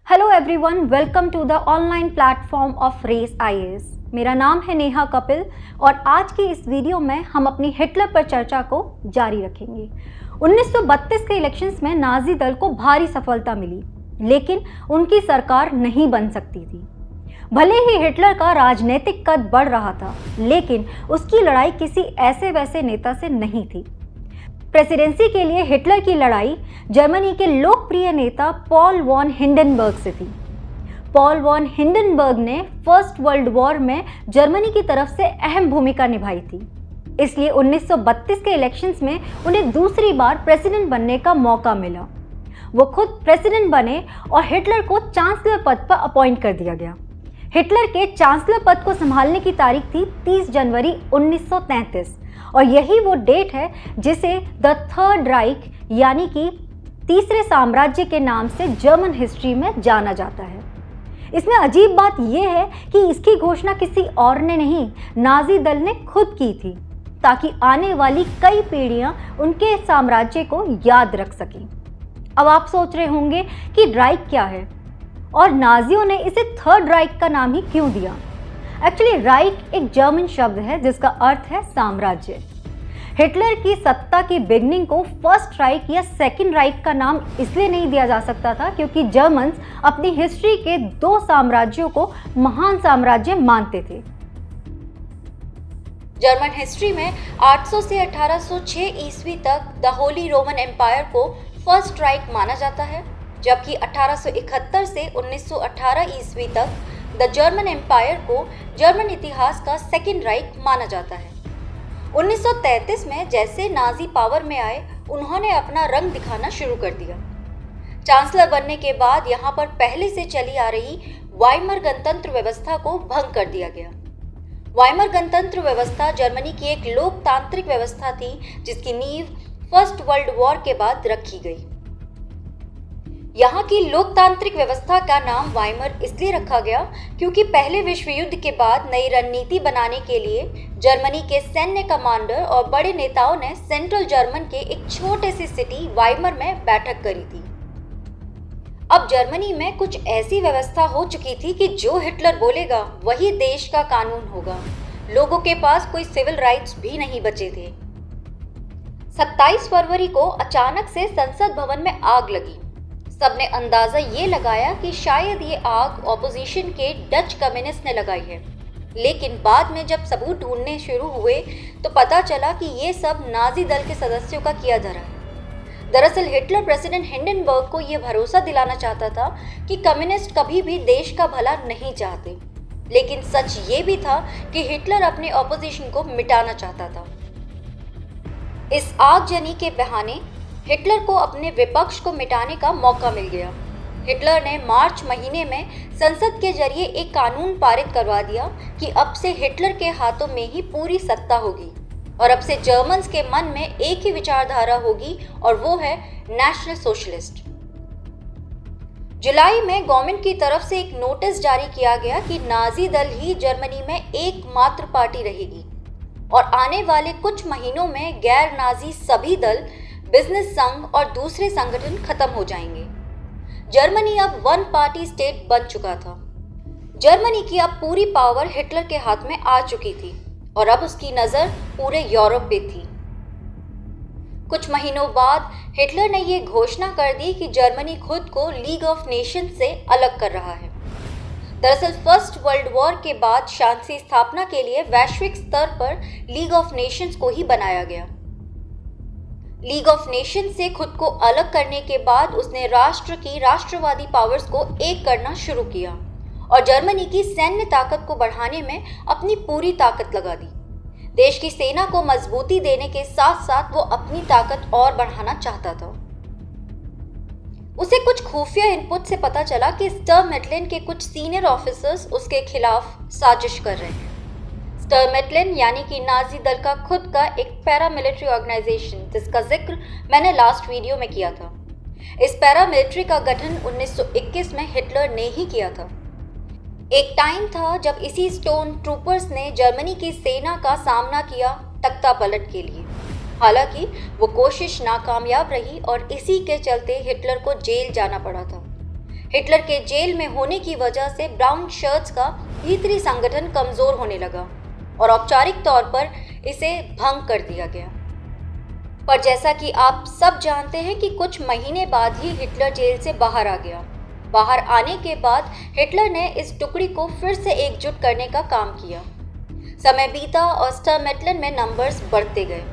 Hello everyone, welcome to the online platform of race IAS. मेरा नाम है नेहा कपिल और आज की इस वीडियो में हम अपनी हिटलर पर चर्चा को जारी रखेंगे। 1932 के इलेक्शंस में नाजी दल को भारी सफलता मिली, लेकिन उनकी सरकार नहीं बन सकती थी। भले ही हिटलर का राजनीतिक कद बढ़ रहा था, लेकिन उसकी लड़ाई किसी ऐसे वैसे नेता से नहीं थी। प्रेसिडेंसी के लिए हिटलर की लड़ाई जर्मनी के लोकप्रिय नेता पॉल वॉन हिंडनबर्ग से थी। पॉल वॉन हिंडनबर्ग ने फर्स्ट वर्ल्ड वॉर में जर्मनी की तरफ से अहम भूमिका निभाई थी, इसलिए 1932 के इलेक्शंस में उन्हें दूसरी बार प्रेसिडेंट बनने का मौका मिला। वो खुद प्रेसिडेंट बने और हिटलर को चांसलर पद पर अपॉइंट कर दिया गया। हिटलर के चांसलर पद को संभालने की तारीख थी 30 जनवरी 1933 और यही वो डेट है जिसे द थर्ड राइक यानी कि तीसरे साम्राज्य के नाम से जर्मन हिस्ट्री में जाना जाता है। इसमें अजीब बात यह है कि इसकी घोषणा किसी और ने नहीं, नाजी दल ने खुद की थी, ताकि आने वाली कई पीढ़ियां उनके साम्राज्य को याद रख सकें। अब आप सोच रहे होंगे कि राइक क्या है और नाजियों ने इसे थर्ड राइक का नाम ही क्यों दिया। एक्चुअली राइक एक जर्मन शब्द है जिसका अर्थ है साम्राज्य। हिटलर की सत्ता की बिगनिंग को फर्स्ट राइक या सेकंड राइक का नाम इसलिए नहीं दिया जा सकता था क्योंकि जर्मन्स अपनी हिस्ट्री के दो साम्राज्यों को महान साम्राज्य मानते थे। जर्मन हिस्ट्री में 800 से 1806 ईस्वी तक द होली रोमन एम्पायर को फर्स्ट राइक माना जाता है, जबकि 1871 से 1918 ईस्वी तक द जर्मन एम्पायर को जर्मन इतिहास का सेकंड राइक माना जाता है। 1933 में जैसे नाजी पावर में आए, उन्होंने अपना रंग दिखाना शुरू कर दिया। चांसलर बनने के बाद यहाँ पर पहले से चली आ रही वाइमर गणतंत्र व्यवस्था को भंग कर दिया गया। वाइमर गणतंत्र व्यवस्था जर्मनी की एक लोकतांत्रिक व्यवस्था थी जिसकी नींव फर्स्ट वर्ल्ड वॉर के बाद रखी गई। यहाँ की लोकतांत्रिक व्यवस्था का नाम वाइमर इसलिए रखा गया क्योंकि पहले विश्व युद्ध के बाद नई रणनीति बनाने के लिए जर्मनी के सैन्य कमांडर और बड़े नेताओं ने सेंट्रल जर्मन के एक छोटे सी सिटी वाइमर में बैठक करी थी। अब जर्मनी में कुछ ऐसी व्यवस्था हो चुकी थी कि जो हिटलर बोलेगा वही देश का कानून होगा। लोगों के पास कोई सिविल राइट्स भी नहीं बचे थे। 27 फरवरी को अचानक से संसद भवन में आग लगी। सबने अंदाजा ये लगाया कि शायद ये आग ऑपोजिशन के डच कम्युनिस्ट ने लगाई है, लेकिन बाद में जब सबूत ढूंढने शुरू हुए तो पता चला कि ये सब नाजी दल के सदस्यों का किया धरा है। दरअसल हिटलर प्रेसिडेंट हिंडनबर्ग को ये भरोसा दिलाना चाहता था कि कम्युनिस्ट कभी भी देश का भला नहीं चाहते, लेकिन सच ये भी था कि हिटलर अपने ऑपोजिशन को मिटाना चाहता था। इस आगजनी के बहाने हिटलर को अपने विपक्ष को मिटाने का मौका मिल गया। हिटलर ने मार्च महीने में संसद के जरिए एक कानून पारित करवा दिया कि अब से हिटलर के हाथों में ही पूरी सत्ता होगी और अब से जर्मन्स के मन में एक ही विचारधारा होगी और वो है नेशनल सोशलिस्ट। जुलाई में गवर्नमेंट की तरफ से एक नोटिस जारी किया गया कि नाजी दल ही जर्मनी में एकमात्र पार्टी रहेगी और आने वाले कुछ महीनों में गैर नाजी सभी दल, बिजनेस संघ और दूसरे संगठन खत्म हो जाएंगे। जर्मनी अब वन पार्टी स्टेट बन चुका था। जर्मनी की अब पूरी पावर हिटलर के हाथ में आ चुकी थी और अब उसकी नजर पूरे यूरोप पे थी। कुछ महीनों बाद हिटलर ने ये घोषणा कर दी कि जर्मनी खुद को लीग ऑफ नेशंस से अलग कर रहा है। दरअसल फर्स्ट वर्ल्ड वॉर के बाद शांति स्थापना के लिए वैश्विक स्तर पर लीग ऑफ नेशंस को ही बनाया गया। लीग ऑफ नेशंस से खुद को अलग करने के बाद उसने राष्ट्र की राष्ट्रवादी पावर्स को एक करना शुरू किया और जर्मनी की सैन्य ताकत को बढ़ाने में अपनी पूरी ताकत लगा दी। देश की सेना को मजबूती देने के साथ साथ वो अपनी ताकत और बढ़ाना चाहता था। उसे कुछ खुफिया इनपुट से पता चला कि स्टर्मैटलिन के कुछ सीनियर ऑफिसर्स उसके खिलाफ साजिश कर रहे हैं। स्टर्मैटलिन यानी कि नाजी दल का खुद का एक पैरामिलिट्री ऑर्गेनाइजेशन जिसका जिक्र मैंने लास्ट वीडियो में किया था। इस पैरामिलिट्री का गठन 1921 में हिटलर ने ही किया था। एक टाइम था जब इसी स्टोन ट्रूपर्स ने जर्मनी की सेना का सामना किया तख्ता पलट के लिए। हालांकि वो कोशिश नाकामयाब रही और इसी के चलते हिटलर को जेल जाना पड़ा था। हिटलर के जेल में होने की वजह से ब्राउन शर्ट्स का भीतरी संगठन कमजोर होने लगा और औपचारिक तौर पर इसे भंग कर दिया गया। पर जैसा कि आप सब जानते हैं कि कुछ महीने बाद ही हिटलर जेल से बाहर आ गया। बाहर आने के बाद हिटलर ने इस टुकड़ी को फिर से एकजुट करने का काम किया। समय बीता और स्टरमेटलन में नंबर्स बढ़ते गए।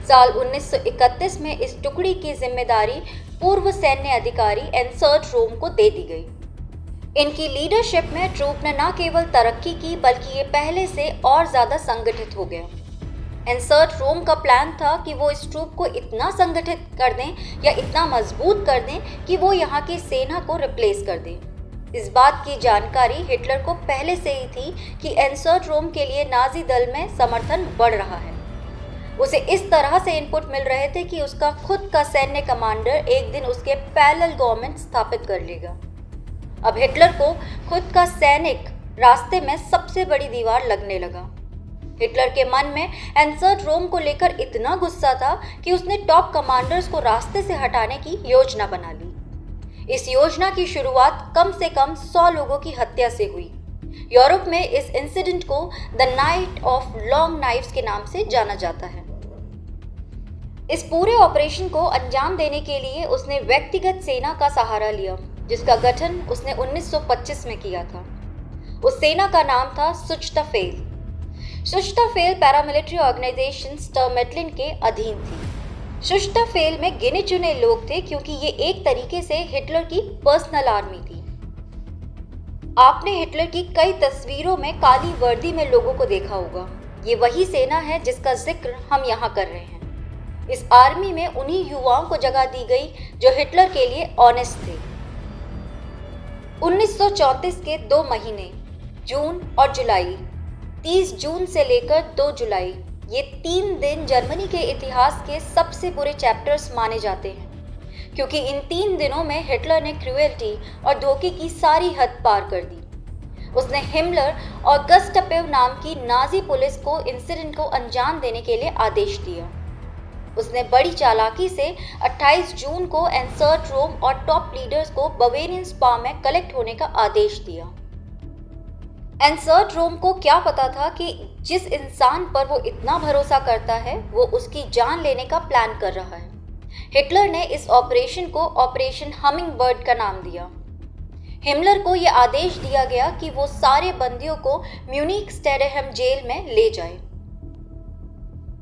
साल 1931 में इस टुकड़ी की जिम्मेदारी पूर्व सैन्य अधिकारी एंसर्ट रोम को दे दी गई। इनकी लीडरशिप में ट्रूप ने न केवल तरक्की की बल्कि ये पहले से और ज़्यादा संगठित हो गया। एंसर्ट रोम का प्लान था कि वो इस ट्रूप को इतना संगठित कर दें या इतना मजबूत कर दें कि वो यहाँ की सेना को रिप्लेस कर दें। इस बात की जानकारी हिटलर को पहले से ही थी कि एंसर्ट रोम के लिए नाजी दल में समर्थन बढ़ रहा है। उसे इस तरह से इनपुट मिल रहे थे कि उसका खुद का सैन्य कमांडर एक दिन उसके पैरेलल गवर्नमेंट स्थापित कर लेगा। अब हिटलर को खुद का सैनिक रास्ते में सबसे बड़ी दीवार लगने लगा। हिटलर के मन में एंसर्ट रोम को लेकर इतना गुस्सा था कि उसने टॉप कमांडर्स को रास्ते से हटाने की योजना बना ली। इस योजना की शुरुआत कम से कम 100 लोगों की हत्या से हुई। यूरोप में इस इंसिडेंट को the night of long knifes के नाम से जाना जाता है। इस पूरे ऑपरेशन को अंजाम देने के लिए उसने व्यक्तिगत सेना का सहारा लिया, जिसका गठन उसने 1925 में किया था। उस सेना का नाम था सुच्ताफेल। सुच्ताफेल पैरामिलिट्री ऑर्गेनाइजेशन स्टरमेटलिन के अधीन थी। सुच्ताफेल में गिने चुने लोग थे क्योंकि ये एक तरीके से हिटलर की पर्सनल आर्मी थी। आपने हिटलर की कई तस्वीरों में काली वर्दी में लोगों को देखा होगा। ये वही सेना है जिसका जिक्र हम यहाँ कर रहे हैं। इस आर्मी में उन्हीं युवाओं को जगह दी गई जो हिटलर के लिए ऑनेस्ट थे। 1934 के 2 महीने जून और जुलाई, 30 जून से लेकर 2 जुलाई, ये 3 दिन जर्मनी के इतिहास के सबसे बुरे चैप्टर्स माने जाते हैं, क्योंकि इन 3 दिनों में हिटलर ने क्रूएल्टी और धोखे की सारी हद पार कर दी। उसने हिमलर और गस्टापो नाम की नाजी पुलिस को इंसिडेंट को अंजाम देने के लिए आदेश दिया। उसने बड़ी चालाकी से 28 जून को एंसर्ट रोम और टॉप लीडर्स को बवेरियन स्पा में कलेक्ट होने का आदेश दिया। एंसर्ट रोम को क्या पता था कि जिस इंसान पर वो इतना भरोसा करता है वो उसकी जान लेने का प्लान कर रहा है। हिटलर ने इस ऑपरेशन को ऑपरेशन हमिंग बर्ड का नाम दिया। हिमलर को यह आदेश दिया गया कि वो सारे बंदियों को म्यूनिख स्टेडहम जेल में ले जाए।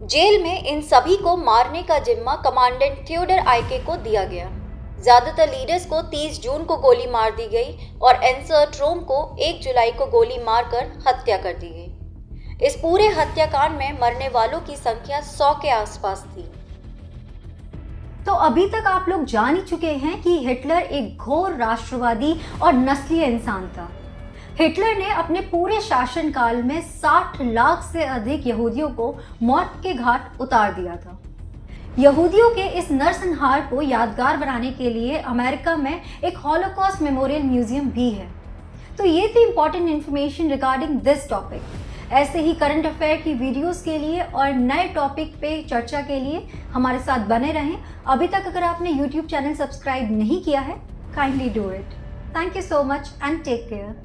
जेल में इन सभी को मारने का जिम्मा कमांडेंट थियोडर आइके को दिया गया। ज्यादातर लीडर्स को 30 जून को गोली मार दी गई और एंसर्ट रोम को 1 जुलाई को गोली मारकर हत्या कर दी गई। इस पूरे हत्याकांड में मरने वालों की संख्या 100 के आसपास थी। तो अभी तक आप लोग जान ही चुके हैं कि हिटलर एक घोर राष्ट्रवादी और नस्लीय इंसान था। हिटलर ने अपने पूरे शासनकाल में 60 लाख से अधिक यहूदियों को मौत के घाट उतार दिया था। यहूदियों के इस नरसंहार को यादगार बनाने के लिए अमेरिका में एक हॉलोकॉस्ट मेमोरियल म्यूजियम भी है। तो ये थी important information regarding this topic. ऐसे ही करंट अफेयर की वीडियोस के लिए और नए टॉपिक पे चर्चा के लिए हमारे साथ बने रहें। अभी तक अगर आपने यूट्यूब चैनल सब्सक्राइब नहीं किया है, kindly do it. Thank you so much and take care.